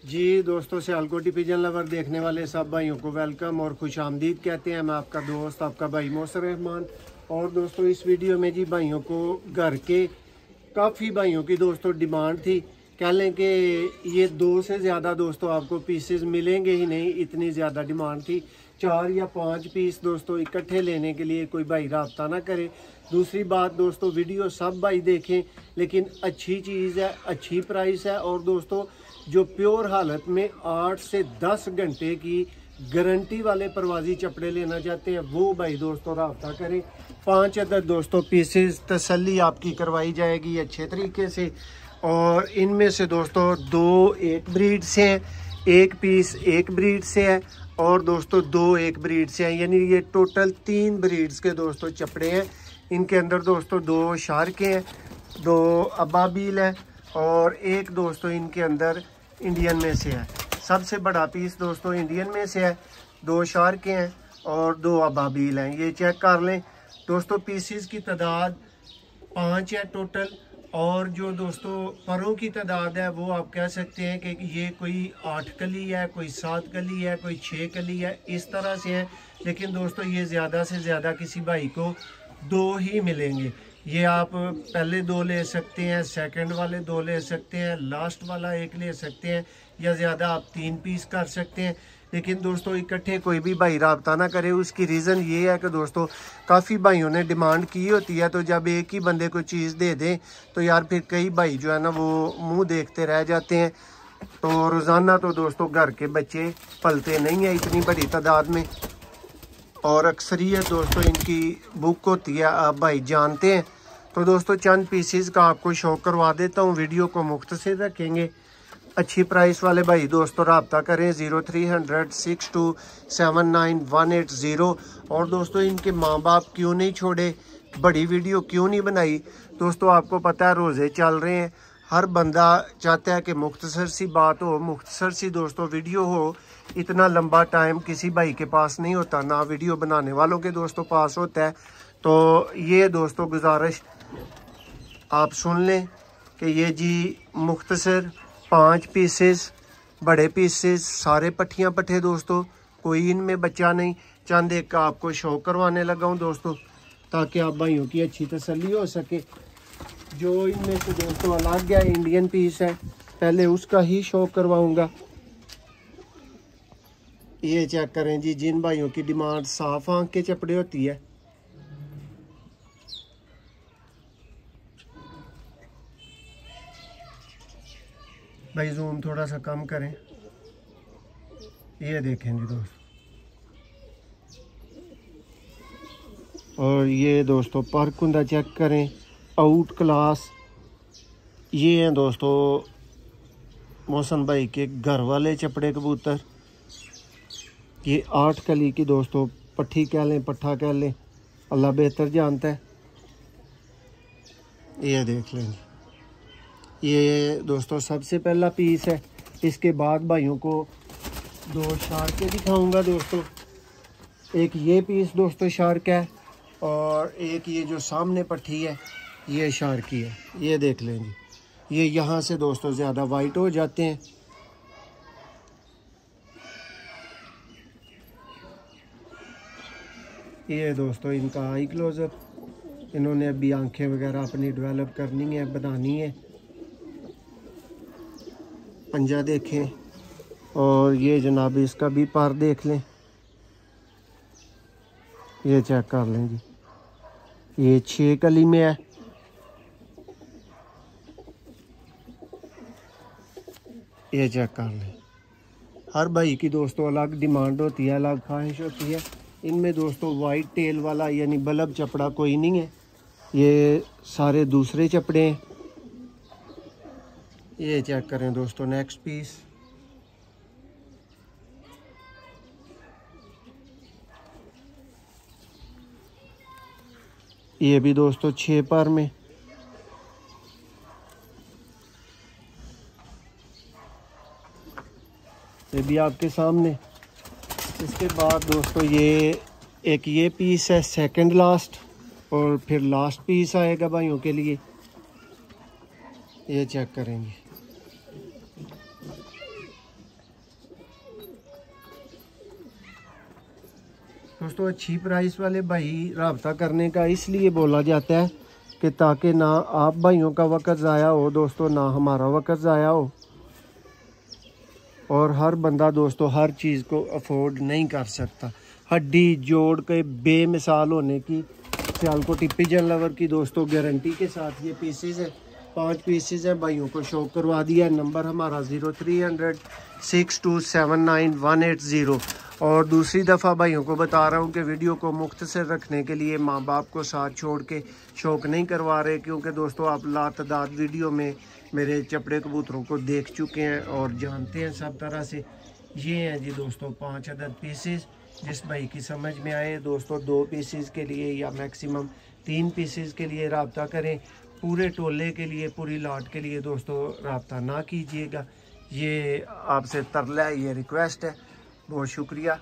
जी दोस्तों, Sialkoti pigeon lover देखने वाले सब भाइयों को वेलकम और खुश आमदीद कहते हैं। मैं आपका दोस्त आपका भाई मौसर रहमान। और दोस्तों इस वीडियो में जी भाइयों को घर के काफ़ी भाइयों की दोस्तों डिमांड थी। कह लें कि ये 2 से ज़्यादा दोस्तों आपको पीसेस मिलेंगे ही नहीं, इतनी ज़्यादा डिमांड थी। 4 या 5 पीस दोस्तों इकट्ठे लेने के लिए कोई भाई राब्ता ना करे। दूसरी बात दोस्तों, वीडियो सब भाई देखें, लेकिन अच्छी चीज़ है, अच्छी प्राइस है। और दोस्तों जो प्योर हालत में 8 से 10 घंटे की गारंटी वाले प्रवासी कपड़े लेना चाहते हैं वो भाई दोस्तों राब्ता करें। 5 अदद दोस्तों पीसेस तसल्ली आपकी करवाई जाएगी अच्छे तरीके से। और इनमें से दोस्तों 2 एक ब्रीड से हैं, 1 पीस एक ब्रीड से है और दोस्तों 2 एक ब्रीड से हैं, यानी ये टोटल 3 ब्रीड्स के दोस्तों कपड़े हैं। इनके अंदर दोस्तों 2 शार्क हैं, 2 अबाबील है और 1 दोस्तों इनके अंदर इंडियन में से है। सबसे बड़ा पीस दोस्तों इंडियन में से है, 2 शार्क हैं और 2 अबाबील हैं। ये चेक कर लें दोस्तों। पीसीस की तादाद 5 है टोटल। और जो दोस्तों परों की तादाद है वो आप कह सकते हैं कि ये कोई 8 कली है, कोई 7 कली है, कोई 6 कली है, इस तरह से है। लेकिन दोस्तों ये ज़्यादा से ज़्यादा किसी भाई को 2 ही मिलेंगे। ये आप पहले 2 ले सकते हैं, सेकंड वाले 2 ले सकते हैं, लास्ट वाला 1 ले सकते हैं, या ज़्यादा आप 3 पीस कर सकते हैं। लेकिन दोस्तों इकट्ठे कोई भी भाई राब्ता ना करे। उसकी रीज़न ये है कि दोस्तों काफ़ी भाइयों ने डिमांड की होती है, तो जब एक ही बंदे को चीज़ दे दें तो यार फिर कई भाई जो है ना वो मुंह देखते रह जाते हैं। तो रोज़ाना तो दोस्तों घर के बच्चे पलते नहीं हैं इतनी बड़ी तादाद में, और अक्सरियत दोस्तों इनकी बुक होती है, आप भाई जानते हैं। तो दोस्तों चंद पीसीस का आपको शो करवा देता हूँ, वीडियो को मुख्तसर रखेंगे। अच्छी प्राइस वाले भाई दोस्तों राब्ता करें 0300 6279 और दोस्तों इनके माँ बाप क्यों नहीं छोड़े, बड़ी वीडियो क्यों नहीं बनाई। दोस्तों आपको पता है रोज़े चल रहे हैं, हर बंदा चाहता है कि मुख्तसर सी बात हो, मुख्तसर सी दोस्तों वीडियो हो। इतना लंबा टाइम किसी भाई के पास नहीं होता, ना वीडियो बनाने वालों के दोस्तों पास होता है। तो ये दोस्तों गुजारिश आप सुन लें कि ये जी मुख्तसर 5 पीसेस, बड़े पीसेस, सारे पट्टियाँ पट्टे दोस्तों, कोई इनमें बच्चा नहीं। चंद एक का आपको शो करवाने लगा हूँ दोस्तों, ताकि आप भाइयों की अच्छी तसल्ली हो सके। जो इनमें से दोस्तों अलग है इंडियन पीस है, पहले उसका ही शो करवाऊँगा। ये चेक करें जी, जिन भाइयों की डिमांड साफ आंख के कपड़े होती है, भाई जूम थोड़ा सा कम करें। ये देखें जी दोस्तों, और ये दोस्तों पर कुंदा चेक करें, आउट क्लास। ये हैं दोस्तों मौसम भाई के घर वाले चपड़े कबूतर। ये 8 कली की दोस्तों पट्ठी कह लें, पट्ठा कह लें, अल्लाह बेहतर जानता है। ये देख लें, ये दोस्तों सबसे पहला पीस है। इसके बाद भाइयों को 2 शार्क के दिखाऊंगा दोस्तों। एक ये पीस दोस्तों शार्क है और एक ये जो सामने पट्टी है ये शार्क की है। ये देख लें जी, ये यहाँ से दोस्तों ज़्यादा वाइट हो जाते हैं। ये दोस्तों इनका आई क्लोजअप, इन्होंने अभी आंखें वगैरह अपनी डेवलप करनी है, बनानी है। पंजा देखें, और ये जनाब इसका भी पार देख लें। ये चेक कर लें जी, ये 6 कली में है। ये चेक कर लें। हर भाई की दोस्तों अलग डिमांड होती है, अलग ख्वाहिश होती है। इनमें दोस्तों वाइट टेल वाला यानी बल्ब चपड़ा कोई नहीं है, ये सारे दूसरे चपड़े हैं। ये चेक करें दोस्तों नेक्स्ट पीस। ये भी दोस्तों 6 पर में। ये भी आपके सामने। इसके बाद दोस्तों ये पीस है सेकंड लास्ट, और फिर लास्ट पीस आएगा भाइयों के लिए। ये चेक करेंगे, दोस्तों अच्छी प्राइस वाले भाई रब्ता करने का इसलिए बोला जाता है कि ताकि ना आप भाइयों का वक्त ज़ाया हो दोस्तों, ना हमारा वक्त ज़ाया हो। और हर बंदा दोस्तों हर चीज़ को अफोर्ड नहीं कर सकता। हड्डी जोड़ के बेमिसाल होने की सियालकोट पिजन लवर की दोस्तों गारंटी के साथ ये पीसेज है। 5 पीसेज हैं, भाइयों को शो करवा दिया। नंबर हमारा 0300 6279 और दूसरी दफ़ा भाइयों को बता रहा हूँ कि वीडियो को मुख्तसर रखने के लिए माँ बाप को साथ छोड़ के शौक़ नहीं करवा रहे, क्योंकि दोस्तों आप लातदाद वीडियो में मेरे चपड़े कबूतरों को देख चुके हैं और जानते हैं सब तरह से। ये हैं जी दोस्तों 5 अदद पीसेस। जिस भाई की समझ में आए दोस्तों 2 पीसेस के लिए या मैक्सिमम 3 पीसेस के लिए रब्ता करें। पूरे टोले के लिए, पूरी लॉट के लिए दोस्तों रब्ता ना कीजिएगा। ये आपसे तरला है, ये रिक्वेस्ट है। बहुत शुक्रिया।